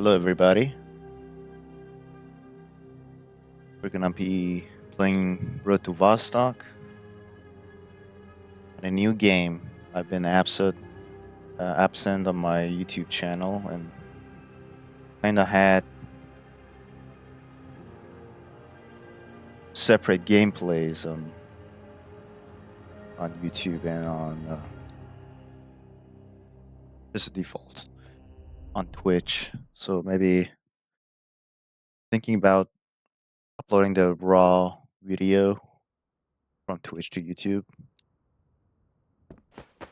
Hello, everybody. We're gonna be playing Road to Vostok, a new game. I've been absent on my YouTube channel and kind of had separate gameplays on YouTube and on just default on Twitch. So maybe thinking about uploading the raw video from Twitch to YouTube. I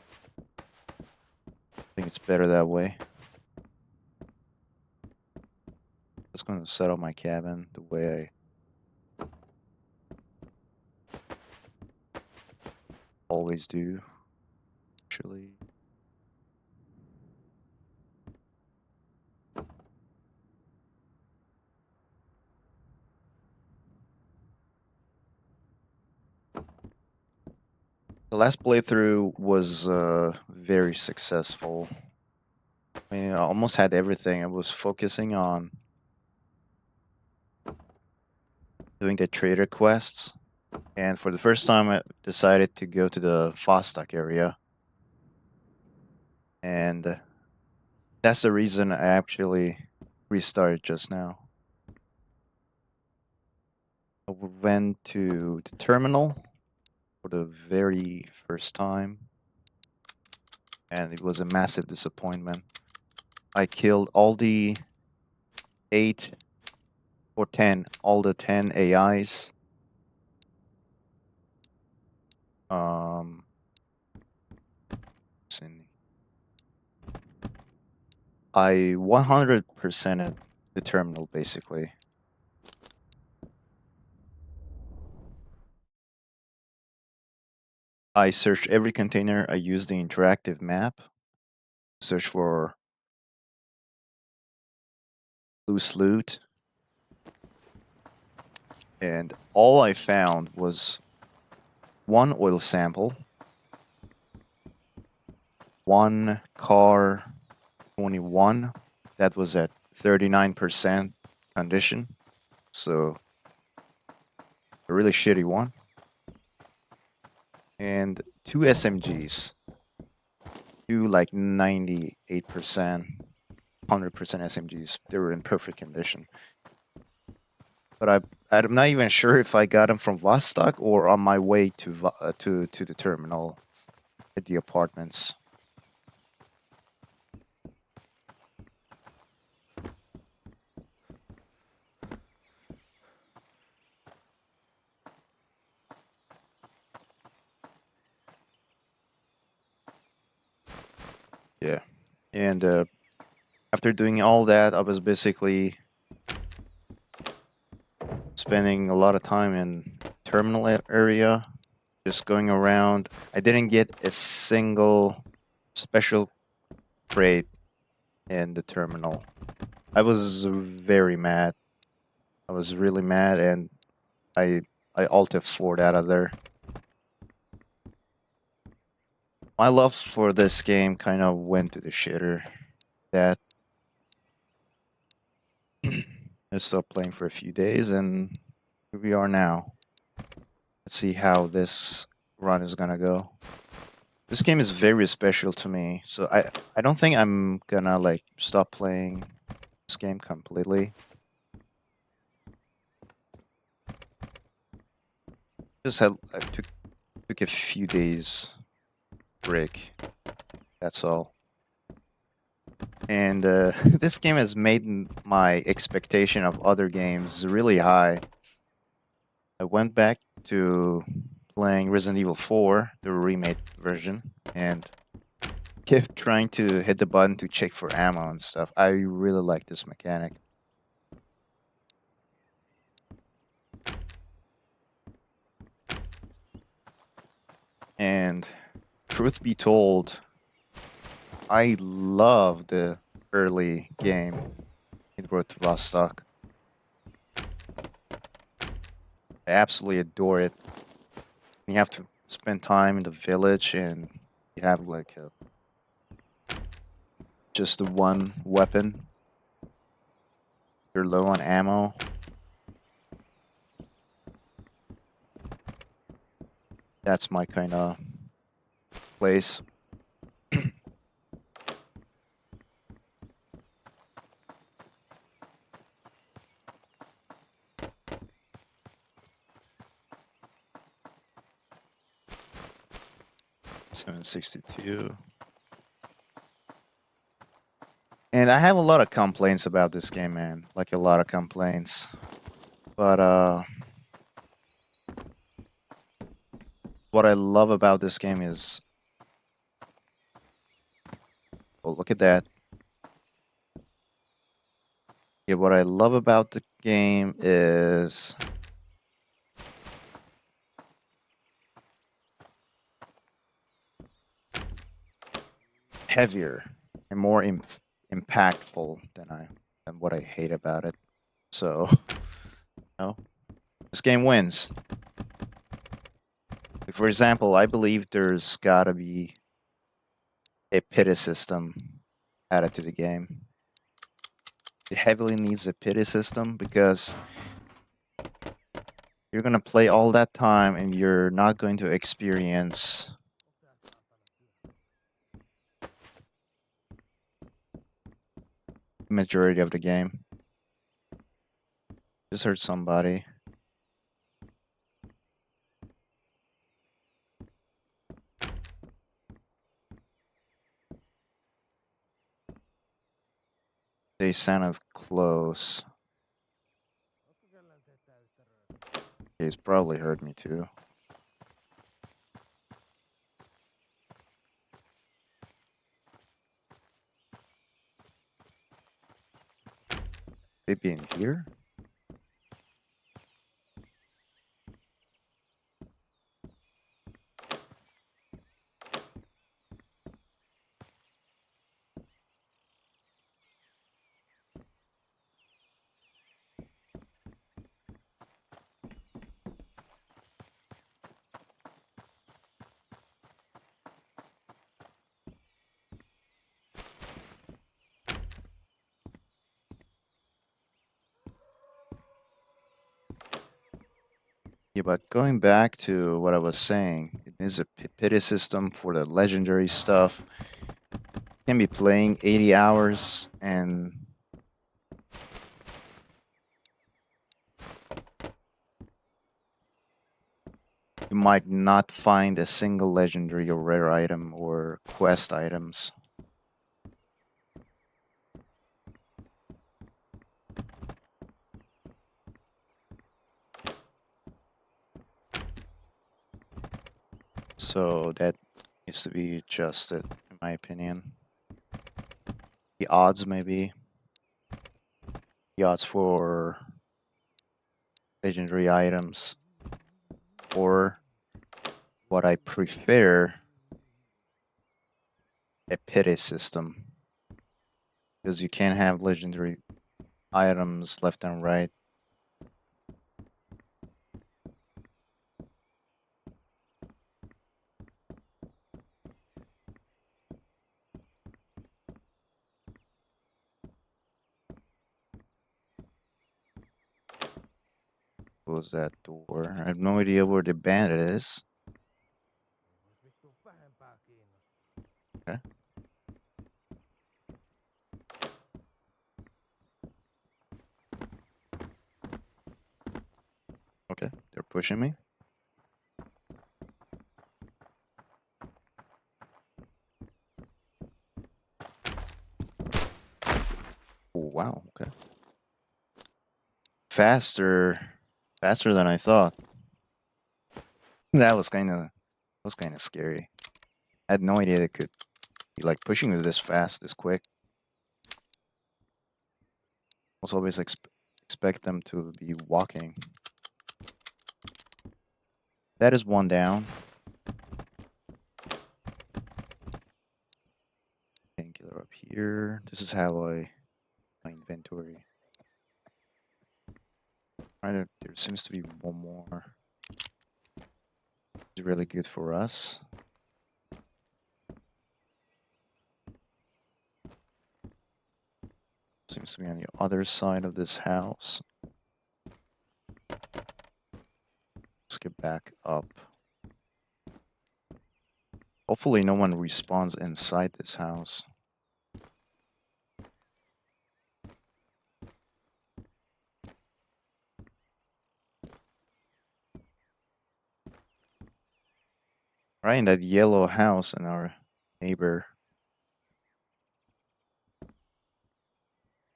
think it's better that way. Just gonna set up my cabin the way I always do. Actually. The last playthrough was very successful. I mean, I almost had everything. I was focusing on doing the trader quests, and for the first time, I decided to go to the Vostok area, and that's the reason I actually restarted just now. I went to the terminal for the very first time, and it was a massive disappointment. I killed all the 8 or 10, all the 10 AIs. I 100%ed the terminal basically. I searched every container. I used the interactive map, search for loose loot, and all I found was one oil sample, one car 21 that was at 39% condition, so a really shitty one, and 2 SMGs, two like 98%, 100% SMGs. They were in perfect condition. But I'm not even sure if I got them from Vostok or on my way to the terminal at the apartments. Yeah, and after doing all that, I was basically spending a lot of time in terminal area, just going around. I didn't get a single special crate in the terminal. I was very mad. I was really mad, and I alt F4'd out of there. My love for this game kind of went to the shitter. That I stopped playing for a few days, and here we are now. Let's see how this run is gonna go. This game is very special to me, so I don't think I'm gonna like stop playing this game completely. I took a few days break. That's all. And this game has made my expectation of other games really high. I went back to playing Resident Evil 4, the remake version, and kept trying to hit the button to check for ammo and stuff. I really like this mechanic. And truth be told, I love the early game in Road to Vostok. I absolutely adore it. You have to spend time in the village, and you have like just the one weapon. you're low on ammo. That's my kind of place. 762. And I have a lot of complaints about this game, man. Like a lot of complaints. But what I love about this game is, oh, look at that. Yeah, what I love about the game is heavier and more impactful than what I hate about it. So, no, this game wins. Like, for example, I believe there's gotta be a pity system added to the game. It heavily needs a pity system because you're gonna play all that time and you're not going to experience the majority of the game. Just heard somebody. They sounded close. He's probably heard me too. They be in here? Yeah, but going back to what I was saying, it is a pity system for the legendary stuff. You can be playing 80 hours and you might not find a single legendary or rare item or quest items. So that needs to be adjusted, in my opinion. The odds, maybe. The odds for legendary items. Or what I prefer, a pity system. Because you can't have legendary items left and right. Close that door. I have no idea where the bandit is. Okay. Okay, they're pushing me. Oh, wow, okay. Faster than I thought. That was kind of scary. I had no idea they could be like pushing me this fast, this quick. I was always expect them to be walking. That is one down. Painkiller up here. This is how my inventory. Right, there seems to be one more. It's really good for us. Seems to be on the other side of this house. Let's get back up. Hopefully no one respawns inside this house. Right in that yellow house in our neighbor.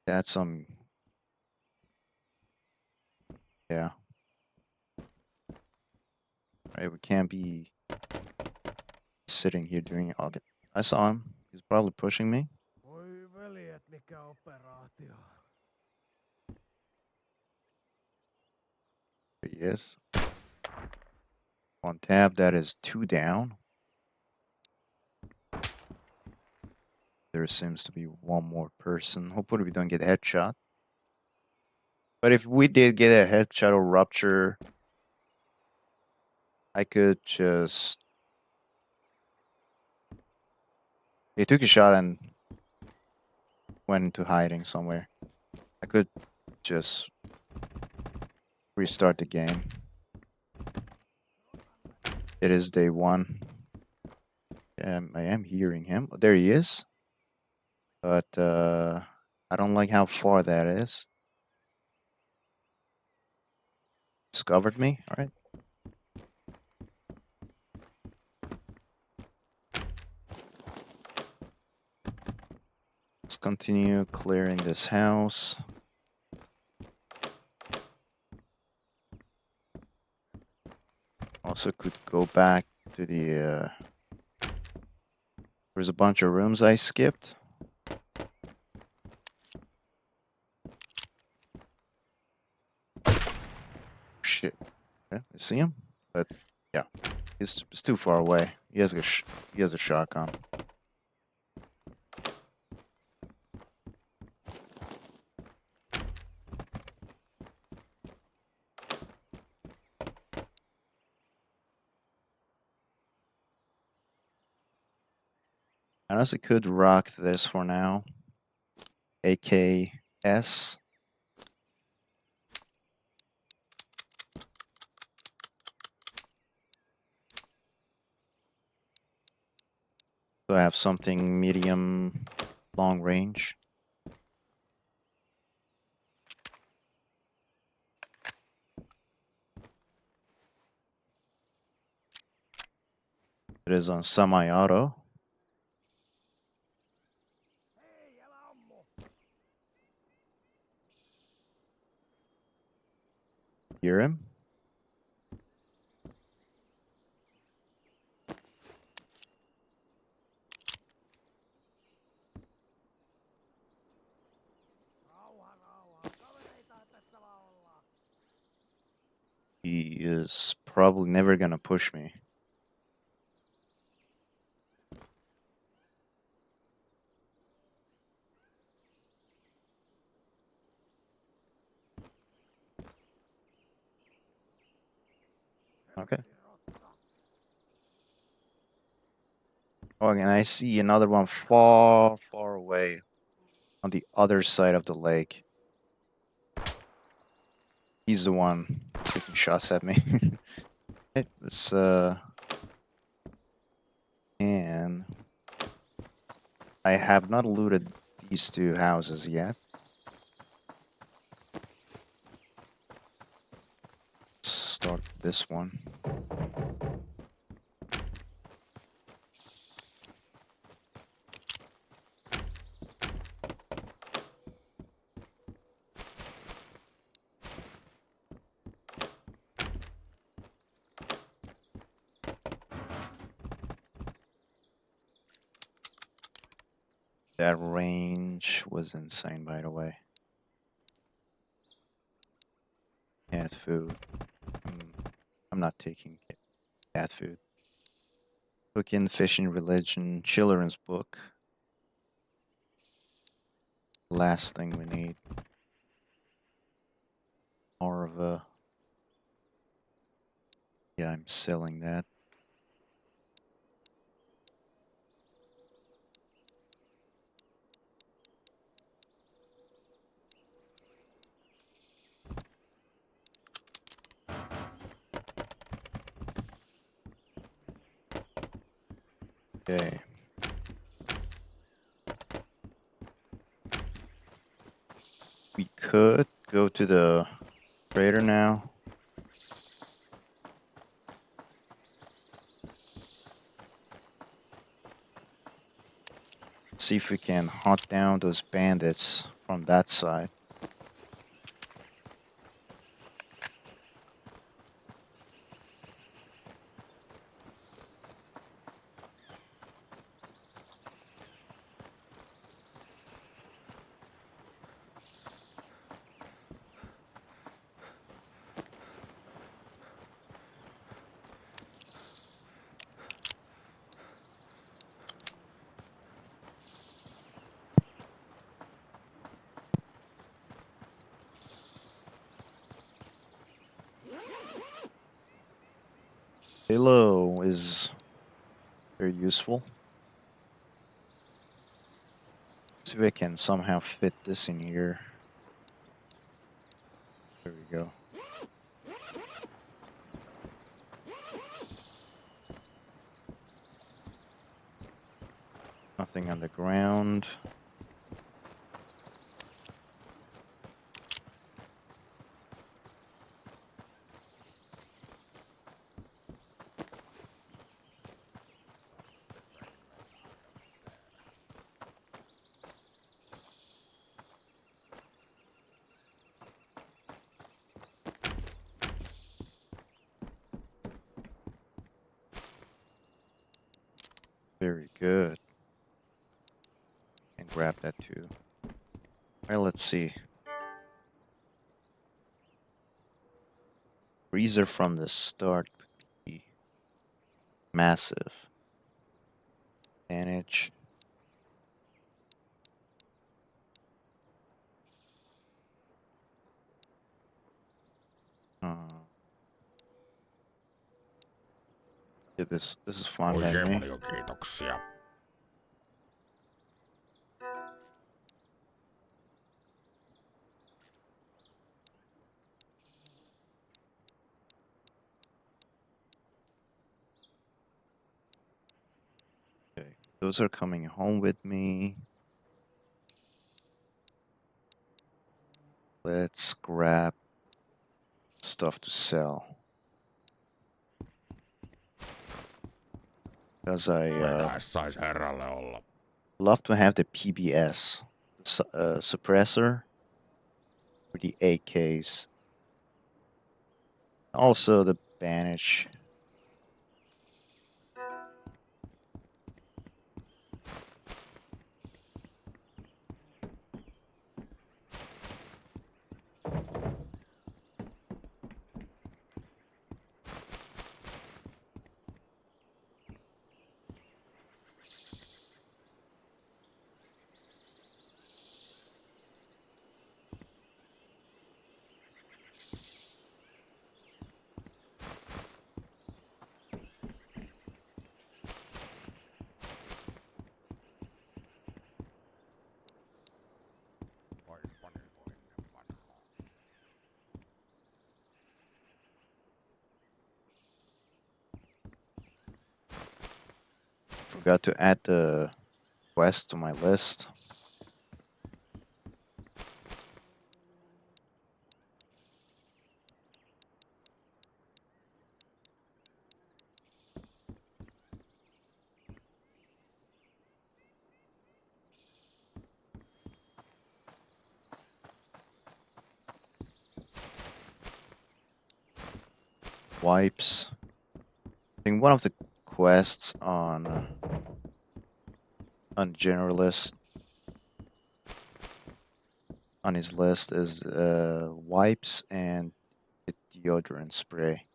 That's some... Yeah. Right, we can't be sitting here doing it. Okay. I saw him. He's probably pushing me. Voi veljet, mikä operaatio. There he is. One tab, that is 2 down. There seems to be one more person. Hopefully we don't get a headshot. But if we did get a headshot or rupture, I could just... He took a shot and went into hiding somewhere. I could just restart the game. It is day 1. I am hearing him. Oh, there he is. But I don't like how far that is. Discovered me? Alright. Let's continue clearing this house. Also could go back to the... There's a bunch of rooms I skipped. Shit. Yeah, I see him? But, yeah. It's too far away. He has a shotgun. I honestly could rock this for now. AKS. So I have something medium, long range. It is on semi-auto. Hei, älä ammu! Hear him? Rauha, rauha. Kavereita tässä vaan ollaan. He is probably never gonna push me. Okay. Oh, and I see another one far, far away on the other side of the lake. He's the one taking shots at me. Okay, let's and I have not looted these 2 houses yet. Start this one. That range was insane, by the way. Cat food. I'm not taking cat food. Cooking, fishing, religion, children's book. Last thing we need. More of a... Yeah, I'm selling that. Okay. We could go to the trader now. See if we can hunt down those bandits from that side. Halo is very useful. See if I can somehow fit this in here. There we go. Nothing on the ground. Very good. And grab that too. Alright, let's see. Freezer from the start could be massive. Advantage. Uh, yeah, this is fine by Oikein me. paljon kiitoksia. Okay, those are coming home with me. Let's grab stuff to sell. Because I Vetäis sais herralle olla. love to have the PBS suppressor for the AKs. Also the bandage. Forgot to add the quest to my list. Wipes. I think one of the quests on generalist on his list is wipes and the deodorant spray.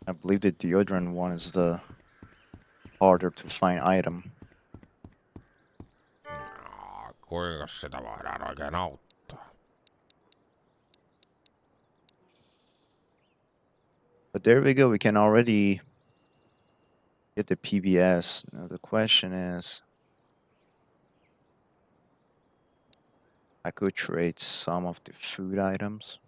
I believe the deodorant one is the harder to find item. Kuinka sitä voidaan oikein auttaa? But there we go. We can already get the PBS. Now the question is, I could trade some of the food items.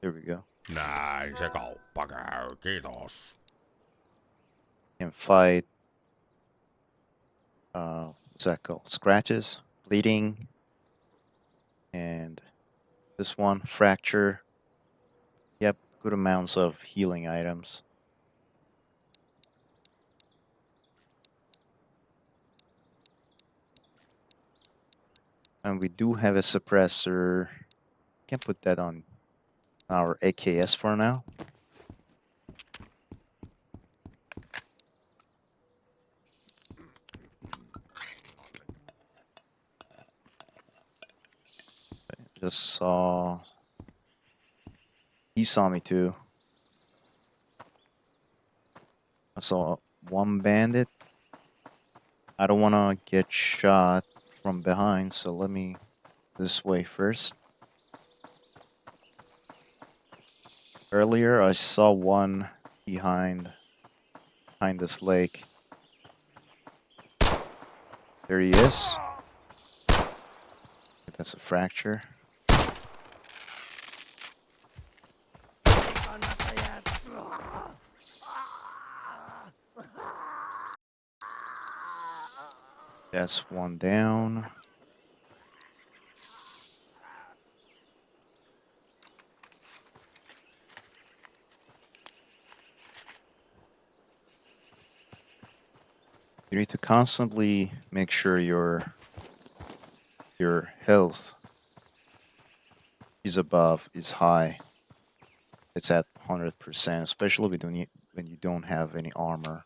There we go. Näin se kauppa käy, kiitos. Can fight. What's that called? Scratches, bleeding, and this one fracture. Yep, good amounts of healing items. And we do have a suppressor. Can put that on our AKS for now. Just saw. He saw me too. I saw one bandit. I don't want to get shot from behind, so let me this way first. Earlier, I saw one behind this lake. There he is. That's a fracture. Kannattajat. That's one down. You need to constantly make sure your health is high. It's at 100%, especially when you don't have any armor.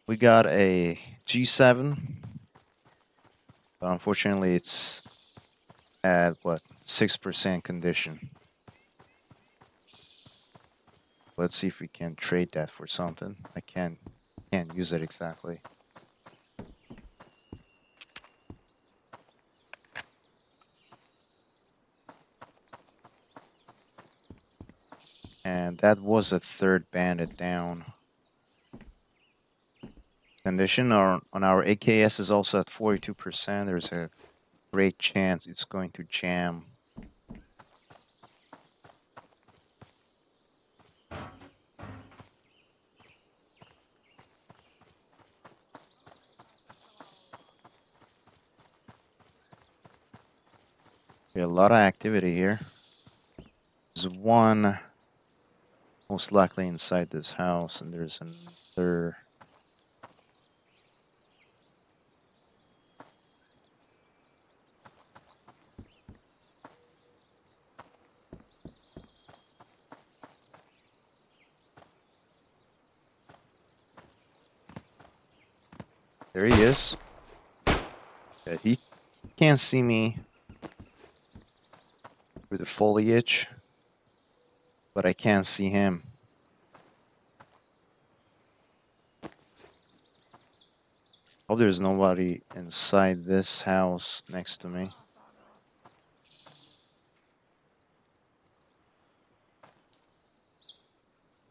We got a G7, but unfortunately it's at what 6% condition. Let's see if we can trade that for something. I can't use it exactly. And that was a third bandit down. Condition on our AKS is also at 42%. There's a great chance it's going to jam. A lot of activity here. There's one most likely inside this house, and there's another. There he is. Yeah, he can't see me through the foliage, but I can see him. Hope there's nobody inside this house next to me.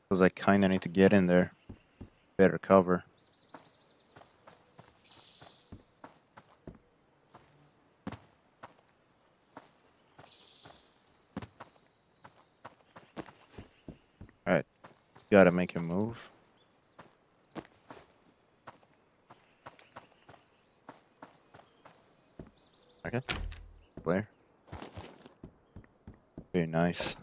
Because I kinda need to get in there. Better cover. Alright. Gotta make a move. Okay. Clear. Very nice.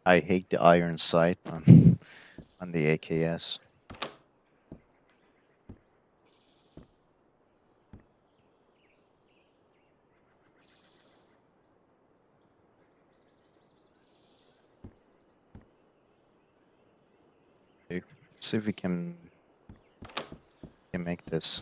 I hate the iron sight on on the AKS. Okay, see if we can make this.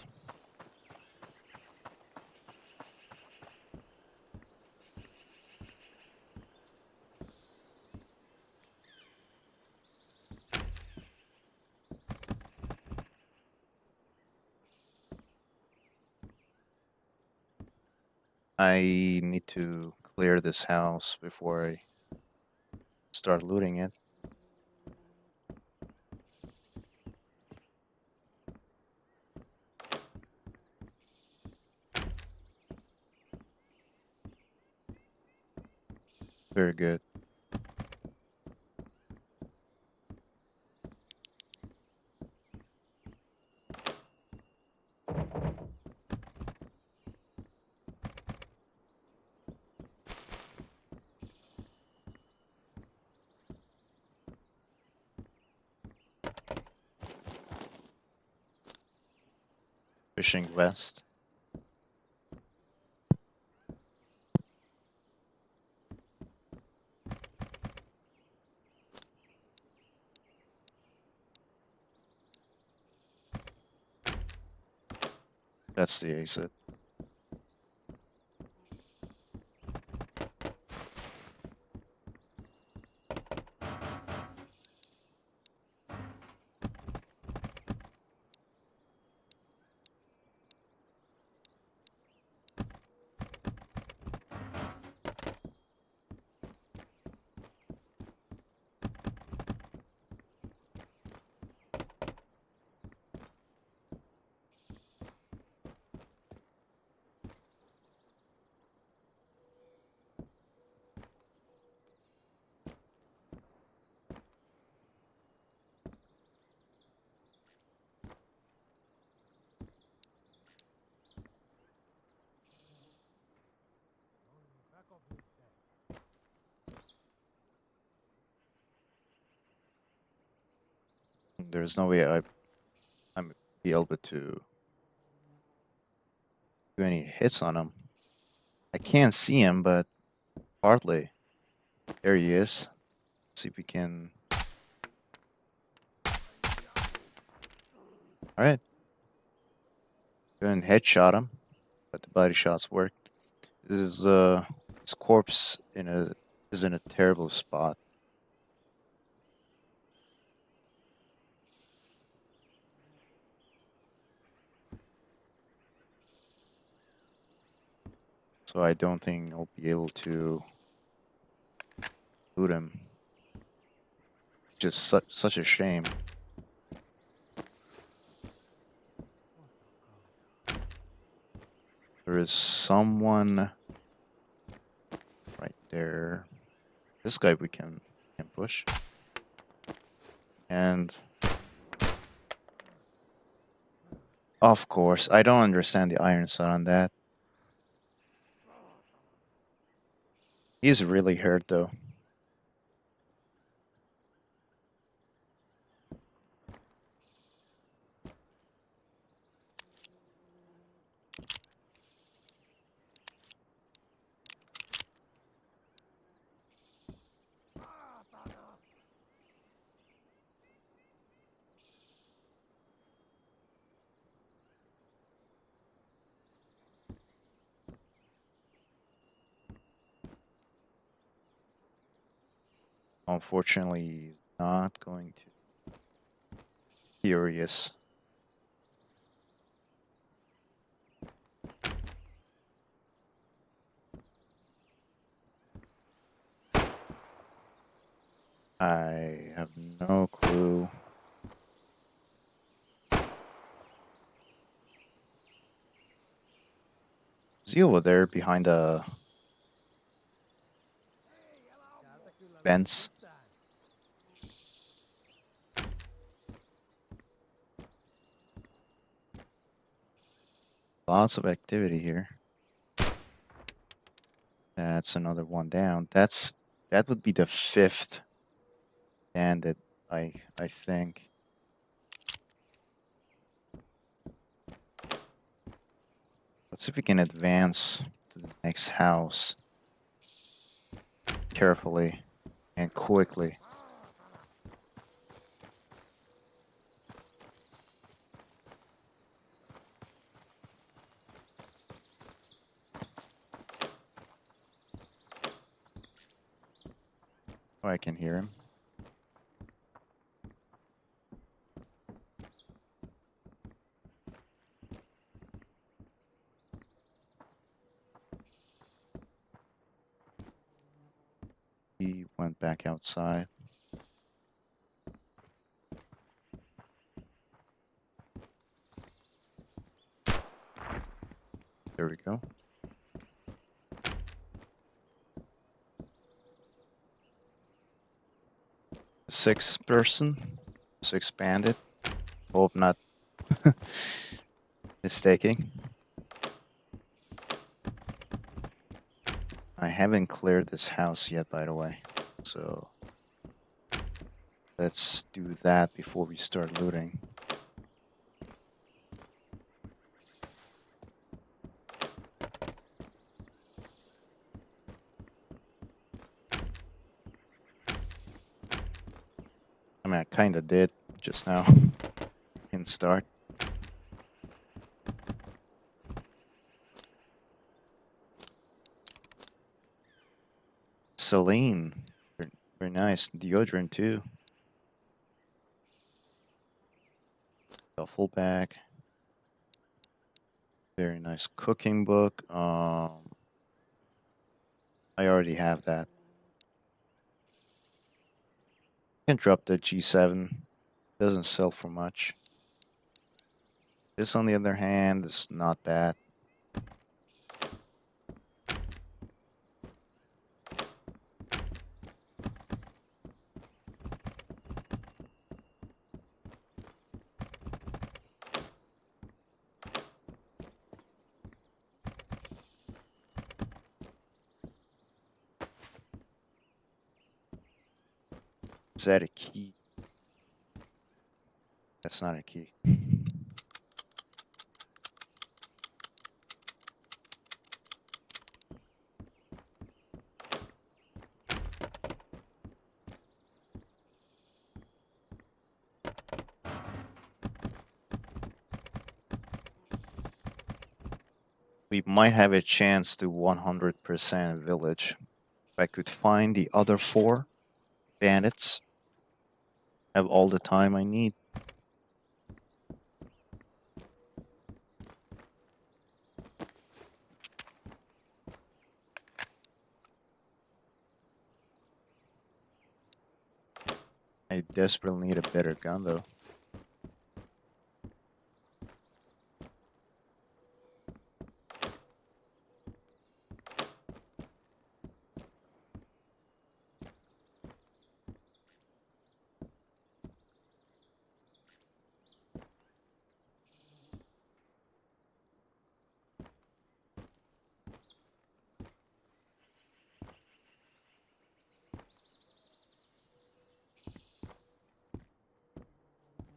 I need to clear this house before I start looting it. Very good. Fishing west. That's the exit. There's no way I'm be able to do any hits on him. I can't see him, but partly. There he is. See if we can. All right. Go and headshot him, but the body shots worked. This is his corpse is in a terrible spot. So I don't think I'll be able to loot him. Just such a shame. There is someone right there. This guy we can push. And of course, I don't understand the iron sun on that. He's really hurt though. Unfortunately, he's not going to. Furious. I have no clue. Is he over there behind a fence? Lots of activity here. That's another one down. That would be the fifth bandit, I think. Let's see if we can advance to the next house carefully and quickly. Oh, I can hear him. He went back outside. There we go. 6-person. 6-banded. Hope not mistaking. I haven't cleared this house yet, by the way. So let's do that before we start looting. I mean, I kinda did just now. Can start. Celine. Very nice. Deodorant too. Duffel bag. Very nice cooking book. I already have that. Can drop the G7. Doesn't sell for much. This, on the other hand, is not bad. Is that a key? That's not a key. We might have a chance to 100% village. If I could find the other 4 bandits, have all the time I need. I desperately need a better gun though.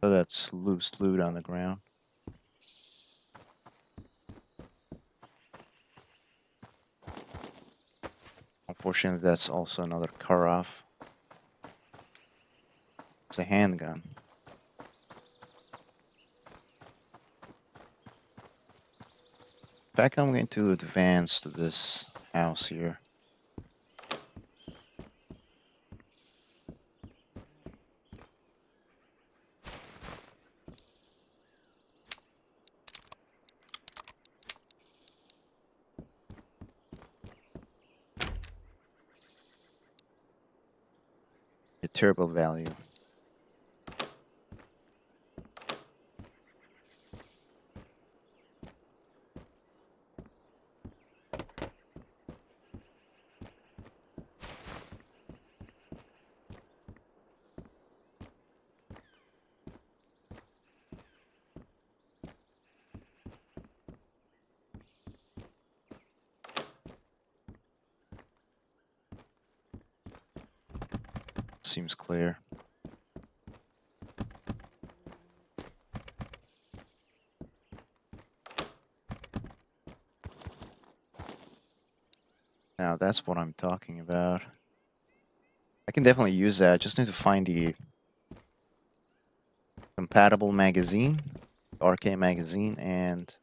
So that's loose loot on the ground. Unfortunately, that's also another Karaf. It's a handgun. In fact, I'm going to advance to this house here. The turbo value. Seems clear. Now that's what I'm talking about. I can definitely use that. Just need to find the compatible magazine, RK magazine, and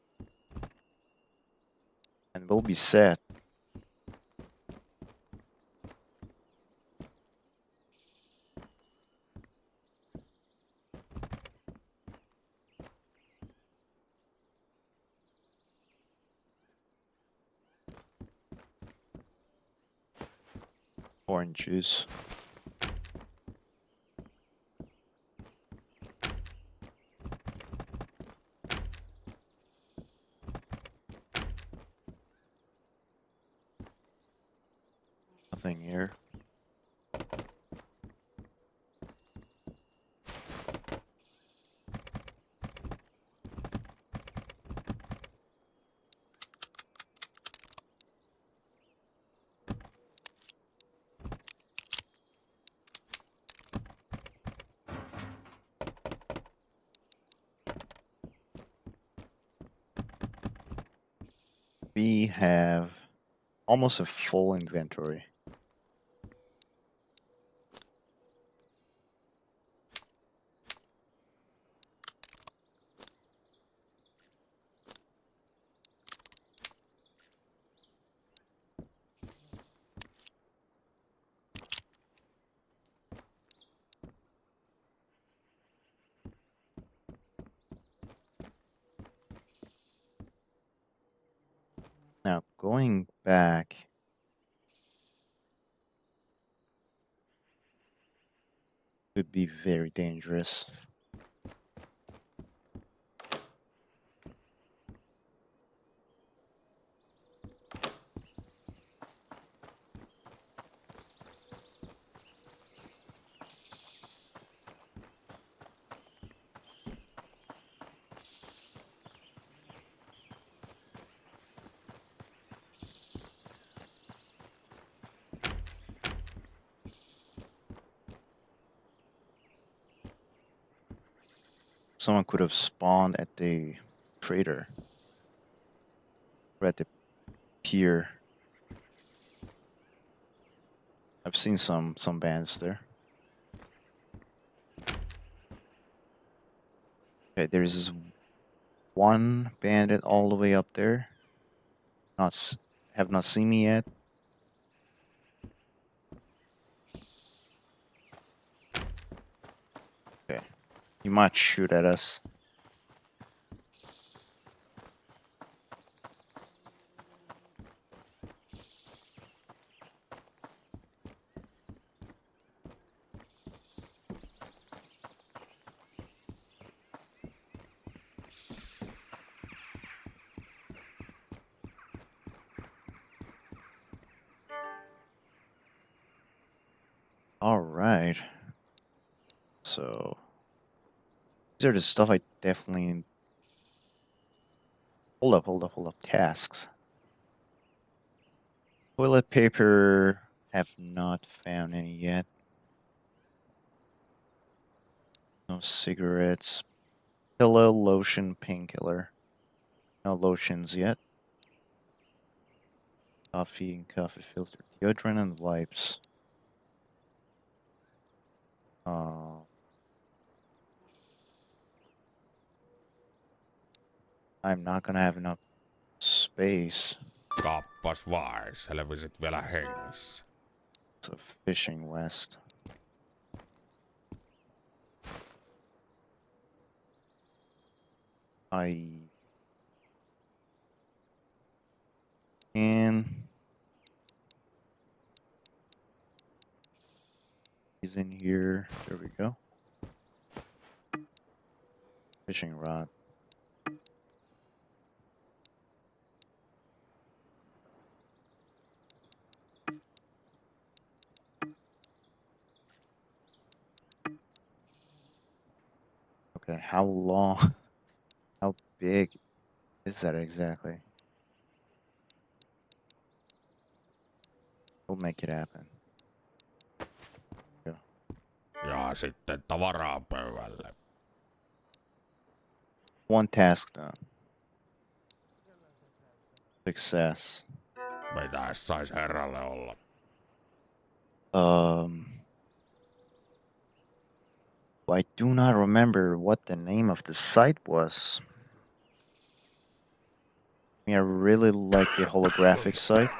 we'll be set. Orange juice. Nothing here. we have almost a full inventory. Now, going back, could be very dangerous. Someone could have spawned at the trader or at the pier. I've seen some bands there. Okay, there's one bandit all the way up there. Have not seen me yet. Okay, he might shoot at us. All right. So these are the stuff I definitely. Hold up. Tasks. Toilet paper. Have not found any yet. No cigarettes. Pillow, lotion, painkiller. No lotions yet. Coffee and coffee filter. Deodorant and wipes. I'm not gonna have enough space. Kappas vai, selvisit vielä hengissä. It's a fishing vest. He's in here. There we go. Fishing rod. Okay, how long? How big is that exactly? We'll make it happen. Ja sitten tavaraa pöydälle. One task done. Success. Mitäs sais herralle olla? I do not remember what the name of the site was. I really like the holographic site.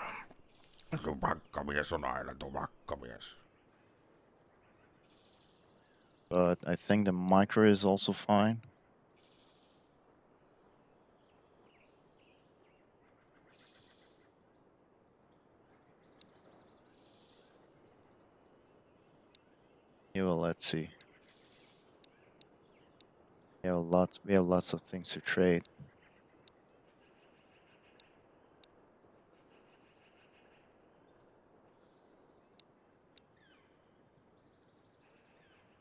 Tupakkamies on aina tupakkamies. But I think the micro is also fine. Yeah, well, let's see. We have lots of things to trade.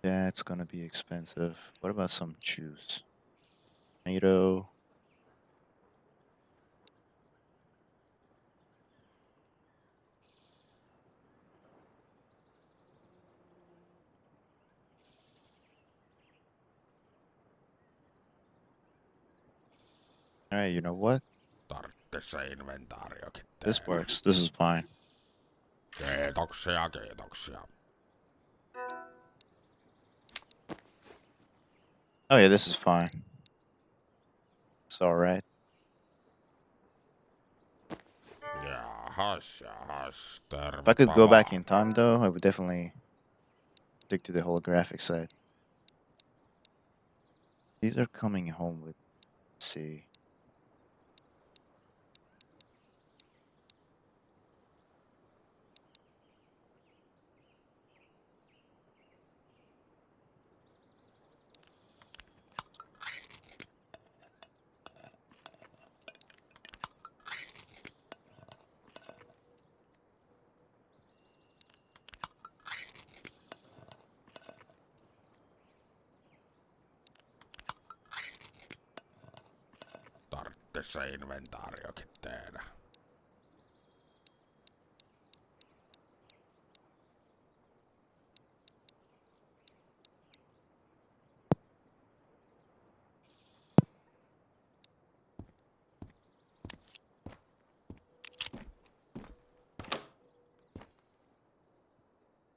Yeah, it's gonna be expensive. What about some juice? Tomato. Alright, you know what? Tarvittis se inventaariokin This tehdä. works. This is fine. Kiitoksia, kiitoksia. Oh yeah, this is fine. It's all right. Jahas, If I could go back tervetuloa. in time, though, I would definitely stick to the holographic side. These are coming home with. Let's see. Tarvittis se inventaariokin tehdä.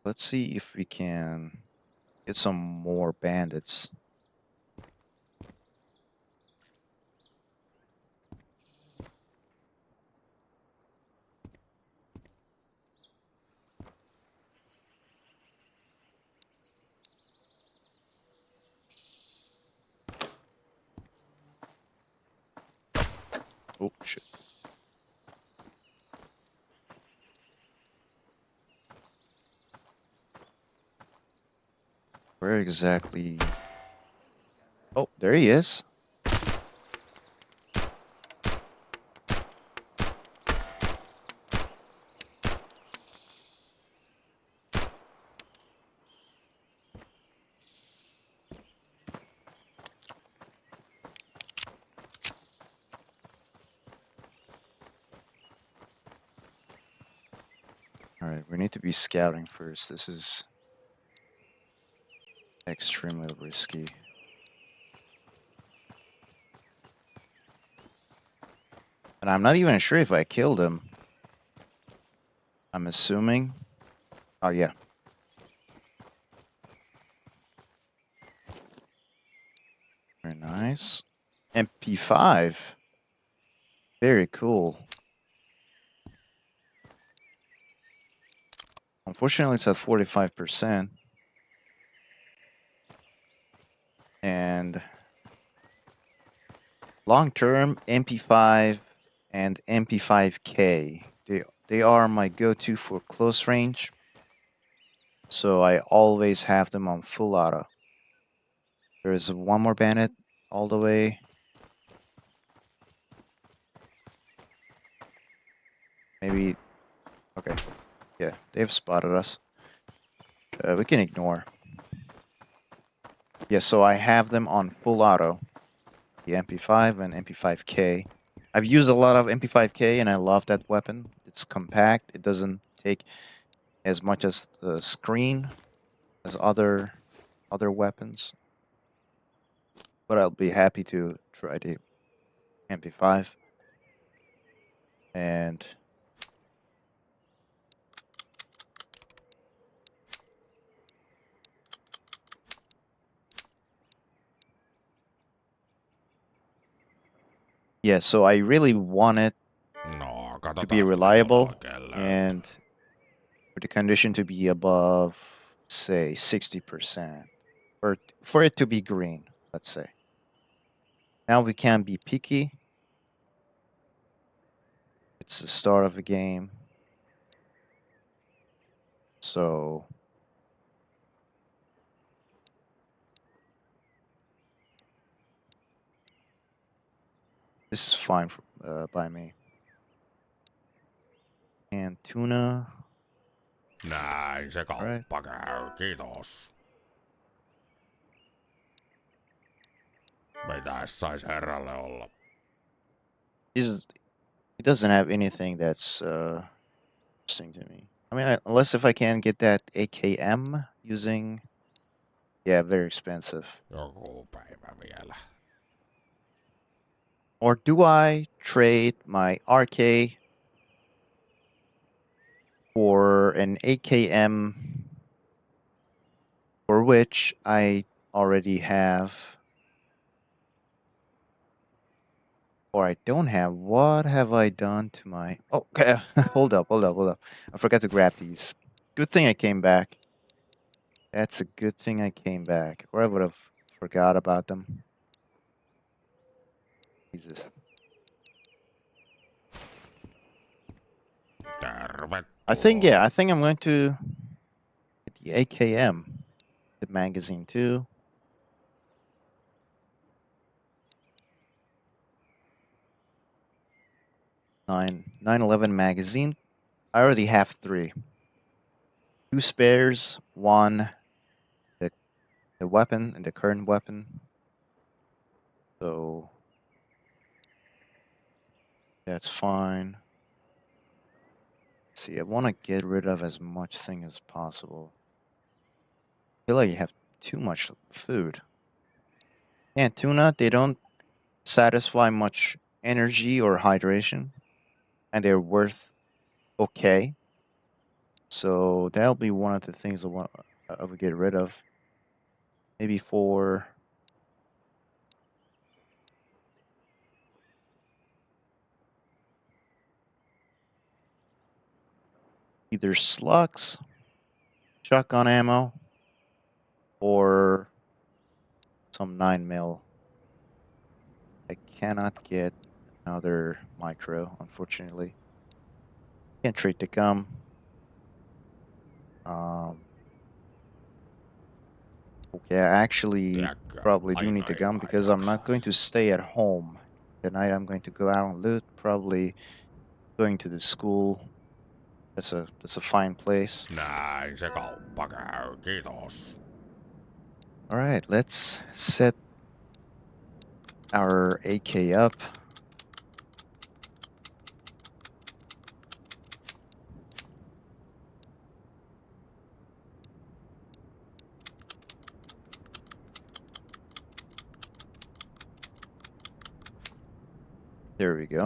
Let's see if we can get some more bandits. Oh shit. Where exactly? Oh, there he is. All right, we need to be scouting first. This is extremely risky. And I'm not even sure if I killed him. I'm assuming. Oh, yeah. Very nice. MP5. Very cool. Unfortunately, it's at 45%. And long term, MP5 and MP5K. They are my go-to for close range. So I always have them on full auto. There is one more bandit all the way. Maybe. Okay. Yeah, they've spotted us. We can ignore. Yeah, so I have them on full auto. The MP5 and MP5K. I've used a lot of MP5K and I love that weapon. It's compact. It doesn't take as much as the screen as other weapons. But I'll be happy to try the MP5. And yeah, so I really want it No, to be katsotaan mitä tuolla reliable oikein löytyy. and for the condition to be above, say, 60%. Or for it to be green, let's say. Now we can be picky. It's the start of the game. So this is fine for, by me. And tuna. Näin se Alright. kauppa käy, kiitos. Mitäs sais herralle olla? He doesn't have anything that's interesting to me. I mean, unless if I can get that AKM using, yeah, very expensive. Joku päivä vielä. Or do I trade my RK for an AKM for which I already have, or I don't have? What have I done to my... Oh, okay. Hold up. I forgot to grab these. Good thing I came back. That's a good thing I came back, or I would have forgot about them. Jesus. I think I'm going to get the AKM, the magazine too. 911 magazine. I already have 3. 2 spares, 1 the weapon and the current weapon. So that's fine. See, I want to get rid of as much thing as possible. I feel like you have too much food. Yeah, tuna, they don't satisfy much energy or hydration, and they're worth okay. So that'll be one of the things I would get rid of. Maybe for either slugs, shotgun ammo, or some 9mm. I cannot get another micro, unfortunately. Can't trade the gum. Okay, I actually probably do need the gum because I'm not going to stay at home. Tonight I'm going to go out and loot, probably going to the school. That's a fine place. Näin se kauppa käy, kiitos. Alright, let's set our AK up. There we go.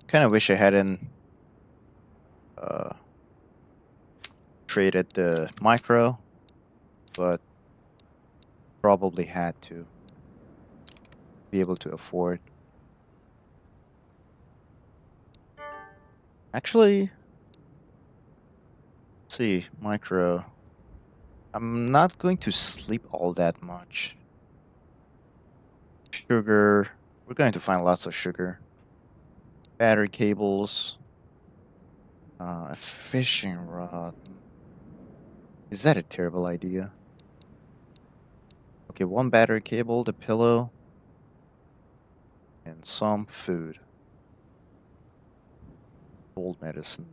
Kind of wish I hadn't traded the micro, but probably had to be able to afford. Actually, let's see, micro. I'm not going to sleep all that much. Sugar. We're going to find lots of sugar. Battery cables. A fishing rod. Is that a terrible idea? Okay, 1 battery cable, the pillow, and some food. Cold medicine.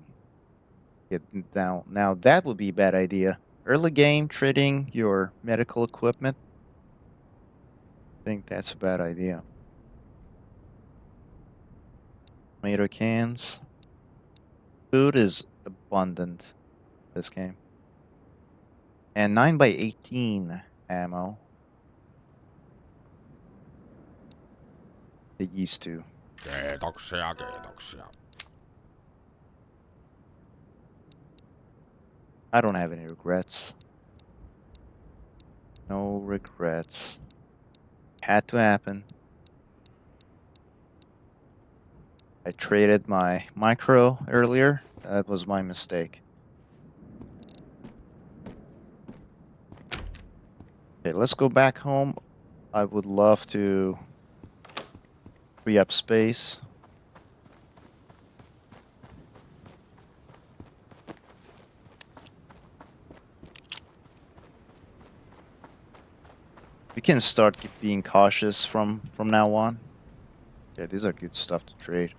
Get down. Now that would be a bad idea. Early game trading your medical equipment. I think that's a bad idea. Tomato cans. Food is abundant this game. And 9x18 ammo. It used to. Kiitoksia. I don't have any regrets. No regrets. Had to happen. I traded my micro earlier. That was my mistake. Okay, let's go back home. I would love to free up space. We can start being cautious from now on. Yeah, these are good stuff to trade.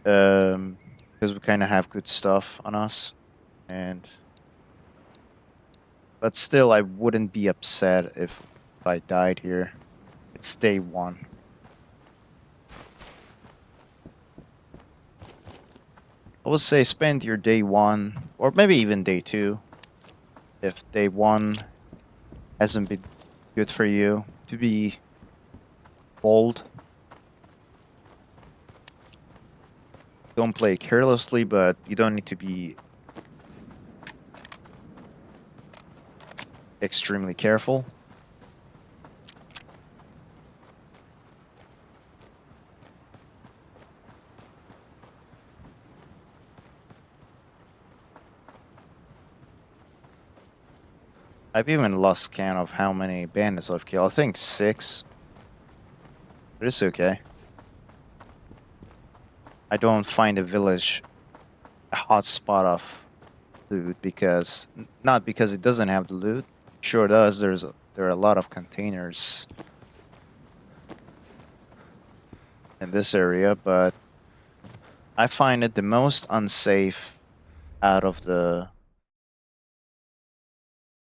Because we kind of have good stuff on us, but still, I wouldn't be upset if I died here. It's day 1. I would say spend your day 1, or maybe even day 2. If day 1 hasn't been good for you to be bold. Don't play carelessly, but you don't need to be extremely careful. I've even lost count of how many bandits I've killed. I think 6. But it's okay. I don't find the village a hot spot of loot because not because it doesn't have the loot. Sure does. There are a lot of containers in this area, but I find it the most unsafe out of the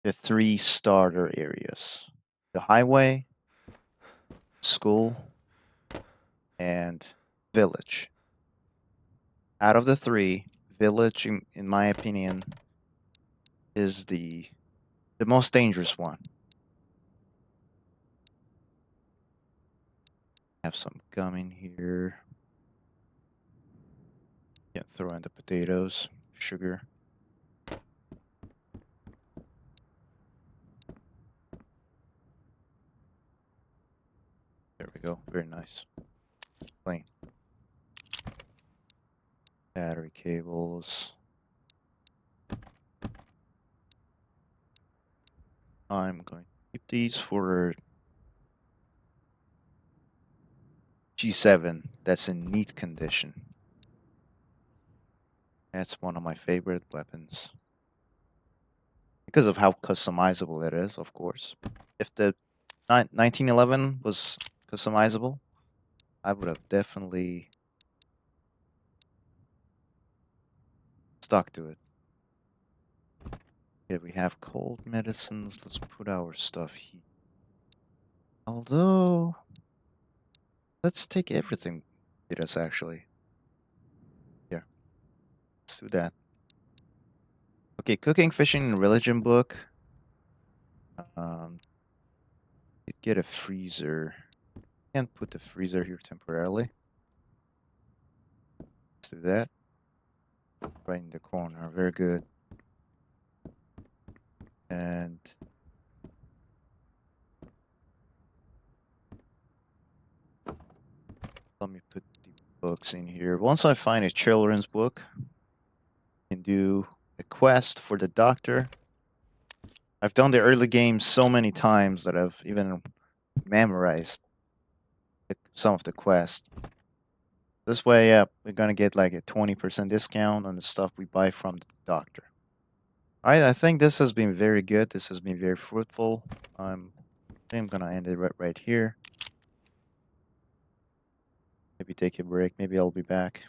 3 starter areas. The highway, school, and village. Out of the 3, village, in my opinion, is the most dangerous one. Have some gum in here. Yeah, throw in the potatoes, sugar. There we go. Very nice. Plain. Battery cables. I'm going to keep these for G7. That's in neat condition. That's one of my favorite weapons. Because of how customizable it is, of course. If the 1911 was customizable, I would have definitely stuck to it. Yeah, we have cold medicines. Let's put our stuff here. Although, let's take everything with us, actually. Here, let's do that. Okay, cooking, fishing, and religion book. You'd get a freezer. Can't put the freezer here temporarily. Let's do that. Right in the corner. Very good. And let me put the books in here. Once I find a children's book, I can do a quest for the doctor. I've done the early game so many times that I've even memorized some of the quests. This way, yeah, we're gonna get like a 20% discount on the stuff we buy from the doctor. Alright, I think this has been very good. This has been very fruitful. I think I'm gonna end it right here. Maybe take a break. Maybe I'll be back.